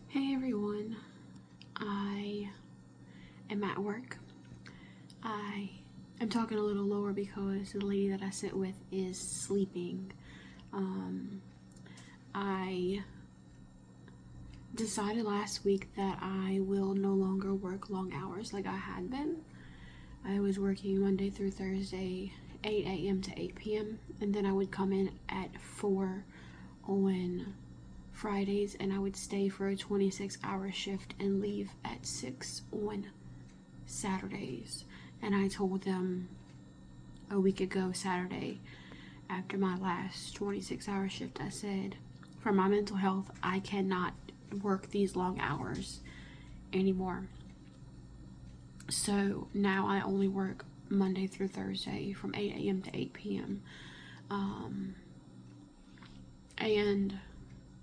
Hey everyone, I am at work. I am talking a little lower because the lady that I sit with is sleeping. I decided last week that I will no longer work long hours like I had been. I was working Monday through Thursday, 8 a.m. to 8 p.m., and then I would come in at 4 on Fridays, and I would stay for a 26-hour shift and leave at 6 on Saturdays. And I told them a week ago Saturday, after my last 26-hour shift, I said, for my mental health, I cannot work these long hours anymore. So now I only work Monday through Thursday from 8 a.m. to 8 p.m. And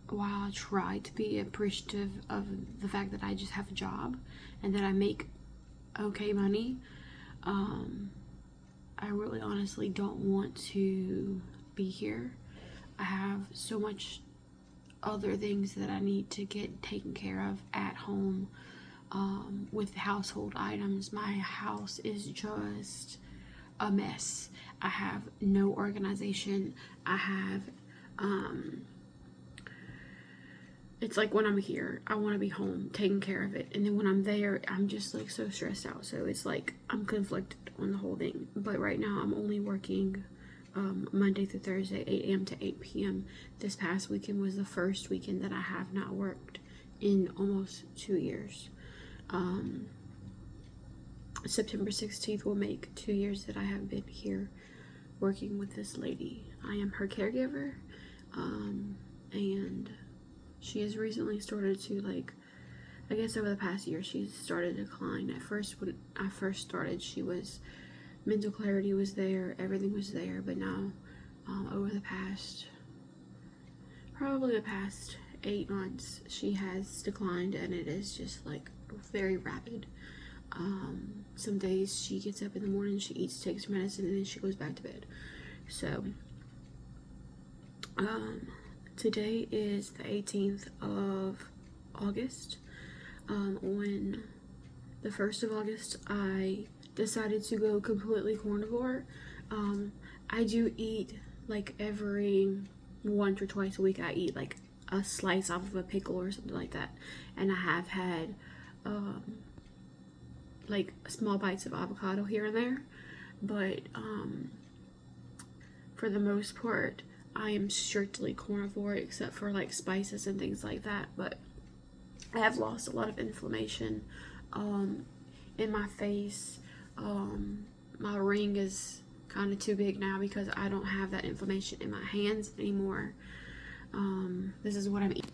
while I try to be appreciative of the fact that I just have a job and that I make okay money, I really honestly don't want to be here. I have so much other things that I need to get taken care of at home, with household items. My house is just a mess. I have no organization. I have it's like when I'm here, I want to be home taking care of it, and then when I'm there, I'm just like so stressed out. So it's like I'm conflicted on the whole thing. But right now I'm only working Monday through Thursday, 8 a.m. to 8 p.m. This past weekend was the first weekend that I have not worked in almost 2 years. September 16th will make 2 years that I have been here working with this lady. I am her caregiver, and she has recently started to, like, I guess over the past year, she's started to decline. At first, when I first started, she was, mental clarity was there, everything was there, but now, over the past, probably the past 8 months, she has declined, and it is just, like, very rapid. Some days she gets up in the morning, she eats, takes her medicine, and then she goes back to bed. So, today is the 18th of August. On the 1st of August, I decided to go completely carnivore. I do eat, like, every once or twice a week, I eat, like, a slice off of a pickle or something like that. And I have had, like, small bites of avocado here and there. But, for the most part, I am strictly carnivore, except for, like, spices and things like that. But I have lost a lot of inflammation in my face. My ring is kind of too big now because I don't have that inflammation in my hands anymore. This is what I'm eating.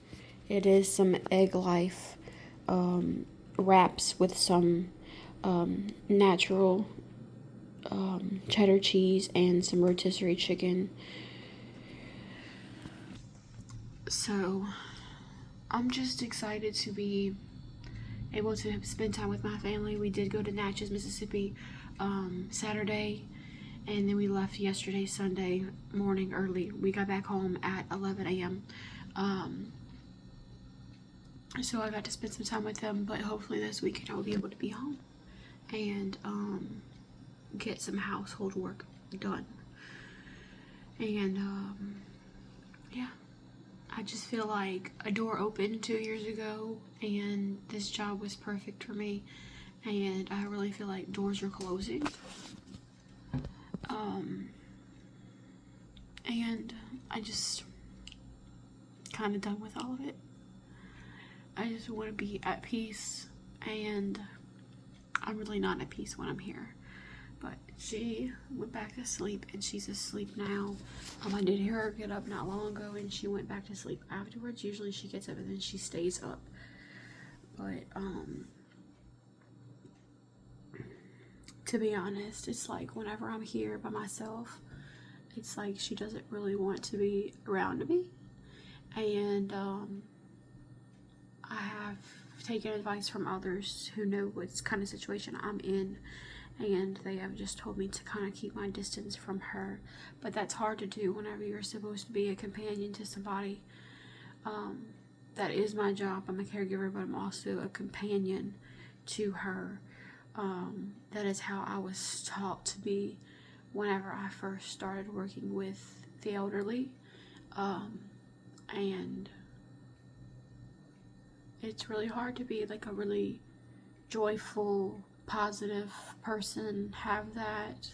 It is some Egg Life wraps with some natural cheddar cheese and some rotisserie chicken. So I'm just excited to be able to spend time with my family. We did go to Natchez, Mississippi Saturday, and then we left yesterday, Sunday morning early. We got back home at 11 a.m. So I got to spend some time with them, but hopefully this weekend I will be able to be home and get some household work done. And yeah, I just feel like a door opened 2 years ago, and this job was perfect for me, and I really feel like doors are closing. And I just kind of done with all of it. I just want to be at peace, and I'm really not at peace when I'm here. But she went back to sleep, and she's asleep now. I did hear her get up not long ago, and she went back to sleep afterwards. Usually she gets up and then she stays up. But, to be honest, it's like whenever I'm here by myself, it's like she doesn't really want to be around me. And, I have taken advice from others who know what kind of situation I'm in, and they have just told me to kind of keep my distance from her. But that's hard to do whenever you're supposed to be a companion to somebody. that is my job. I'm a caregiver, but I'm also a companion to her. That is how I was taught to be whenever I first started working with the elderly. And it's really hard to be like a really joyful, positive person, have that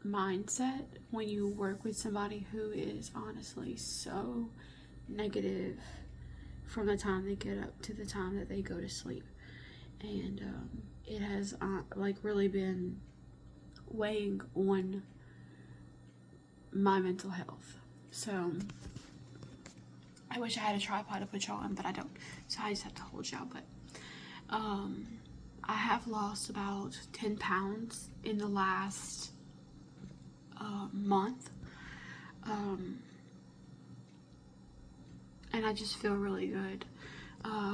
mindset when you work with somebody who is honestly so negative from the time they get up to the time that they go to sleep. And it has like really been weighing on my mental health. So I wish I had a tripod to put y'all on, but I don't, so I just have to hold y'all. But I have lost about 10 pounds in the last month, and I just feel really good.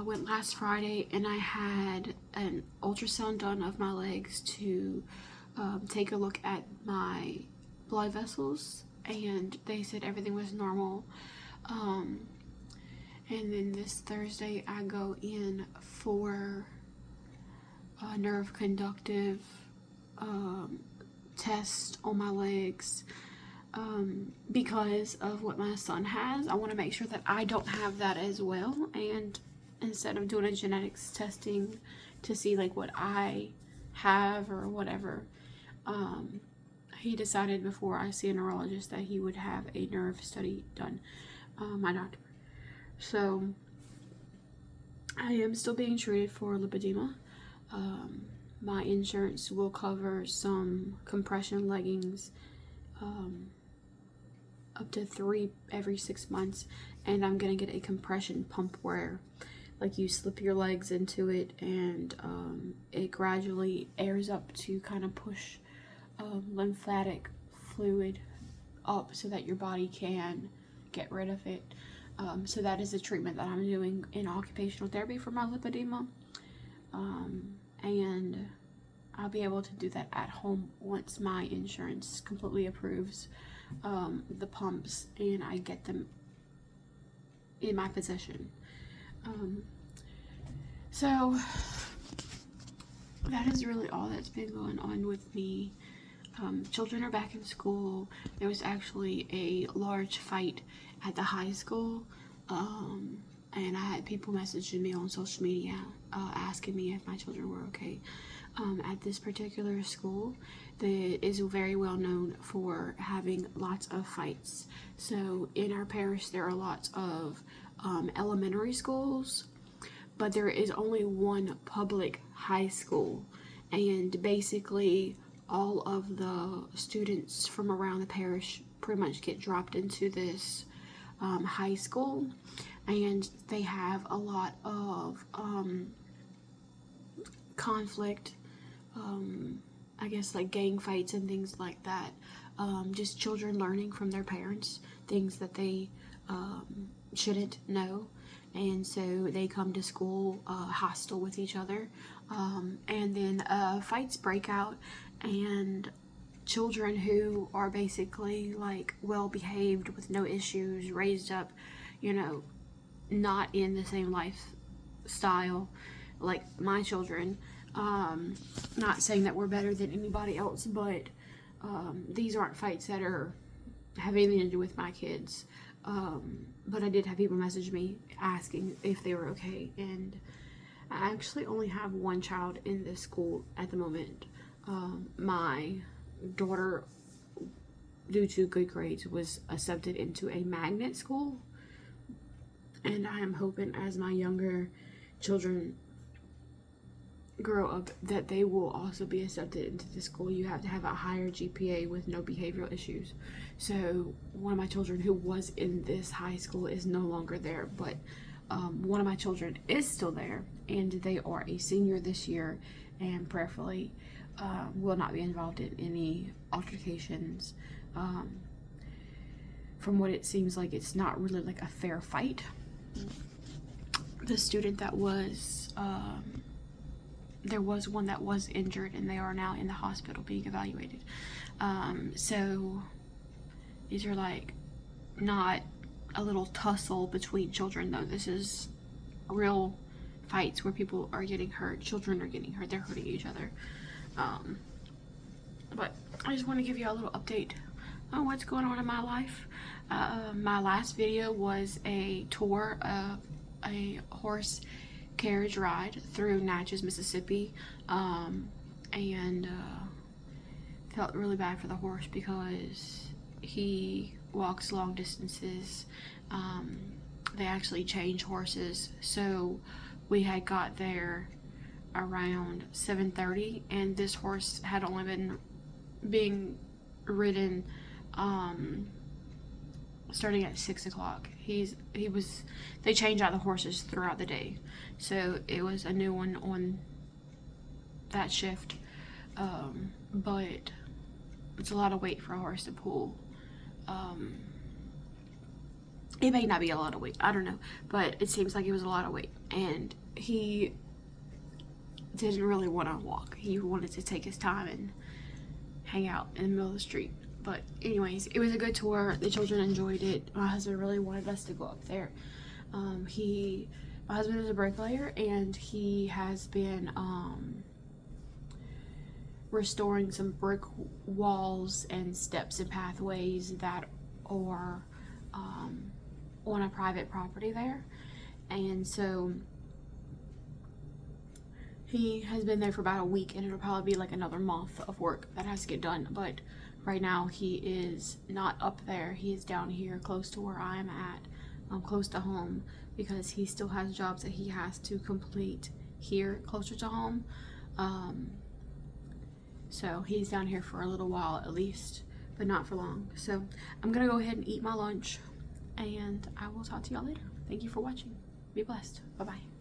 Went last Friday and I had an ultrasound done of my legs to take a look at my blood vessels, and they said everything was normal. And then this Thursday I go in for a nerve conductive test on my legs, because of what my son has. I want to make sure that I don't have that as well, and instead of doing a genetics testing to see like what I have or whatever, he decided before I see a neurologist that he would have a nerve study done, my doctor. So I am still being treated for lipedema. My insurance will cover some compression leggings, up to 3 every 6 months, and I'm gonna get a compression pump where like you slip your legs into it, and it gradually airs up to kind of push lymphatic fluid up so that your body can get rid of it. So that is the treatment that I'm doing in occupational therapy for my lipedema, and I'll be able to do that at home once my insurance completely approves the pumps and I get them in my possession. So that is really all that's been going on with me. Children are back in school. There was actually a large fight at the high school, and I had people messaging me on social media asking me if my children were okay. At this particular school that is very well known for having lots of fights. So in our parish there are lots of elementary schools, but there is only one public high school, and basically all of the students from around the parish pretty much get dropped into this high school, and they have a lot of conflict, I guess like gang fights and things like that. Just children learning from their parents things that they shouldn't know, and so they come to school hostile with each other, and then fights break out, and children who are basically like well behaved with no issues, raised up, you know, not in the same lifestyle like my children. Not saying that we're better than anybody else, but these aren't fights that have anything to do with my kids. But I did have people message me asking if they were okay, and I actually only have one child in this school at the moment. My daughter, due to good grades, was accepted into a magnet school, and I am hoping as my younger children grow up that they will also be accepted into the school. You have to have a higher GPA with no behavioral issues. So one of my children who was in this high school is no longer there, but one of my children is still there, and they are a senior this year, and prayerfully will not be involved in any altercations. From what it seems like, it's not really like a fair fight. The student that was there was one that was injured, and they are now in the hospital being evaluated. So these are like not a little tussle between children, though. This is real fights where people are getting hurt, children are getting hurt, they're hurting each other. But I just want to give you a little update on what's going on in my life. My last video was a tour of a horse carriage ride through Natchez, Mississippi, and felt really bad for the horse because he walks long distances. They actually change horses, so we had got there around 7:30, and this horse had only been being ridden starting at 6 o'clock. They change out the horses throughout the day, so it was a new one on that shift. But it's a lot of weight for a horse to pull. It may not be a lot of weight, I don't know, but it seems like it was a lot of weight, and he didn't really want to walk. He wanted to take his time and hang out in the middle of the street. But anyways, it was a good tour. The children enjoyed it. My husband really wanted us to go up there. My husband is a bricklayer, and he has been restoring some brick walls and steps and pathways that are on a private property there. And so he has been there for about a week, and it'll probably be like another month of work that has to get done. But right now he is not up there. He is down here close to where I am at, close to home, because he still has jobs that he has to complete here closer to home. So he's down here for a little while at least, but not for long. So I'm gonna go ahead and eat my lunch, and I will talk to y'all later. Thank you for watching. Be blessed. Bye-bye.